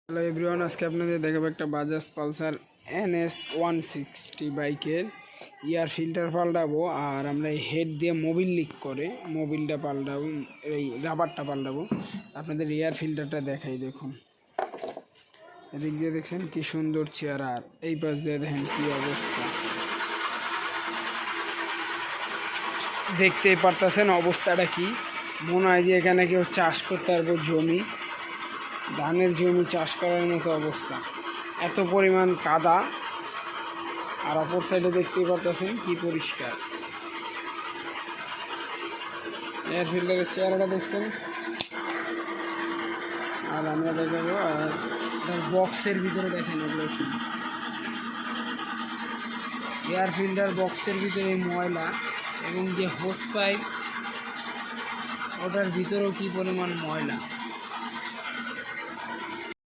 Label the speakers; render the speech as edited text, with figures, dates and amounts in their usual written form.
Speaker 1: Hello everyone, আজকে আপনাদের দেখাবো একটা বাজাজ পালসার NS 160 বাইকের ইয়ার ফিল্টার পাল্টাবো। আর আমরা এই হেড দিয়ে মোবিল লিক করে মোবিলটা পাল্টাবো, এই রাবারটা পাল্টাবো। আপনাদের এয়ার ফিল্টারটা দেখাই, দেখুন এদিক দিয়ে দেখছেন কি সুন্দর চেয়ার, আর এই পাশ দিয়ে দেখেন কি অবস্থা, দেখতেই পারতেছেন অবস্থাটা কি। মনে হয় যে এখানে কেউ চাষ করতে পারবো, জমি ধানের জমি চাষ করার মতো অবস্থা, এত পরিমাণ কাদা। আর অপর সাইডে দেখতেই পাচ্ছেন কি পরিষ্কার। এয়ার ফিল্টারের চেয়ারটা দেখছেন। আর আমরা দেখাবো বক্সের ভিতরে, দেখেন এগুলো কি এয়ার ফিল্টার বক্সের ভিতরে ময়লা, এবং যে হোস পাইপ ওটার ভিতরেও কি পরিমাণ ময়লা।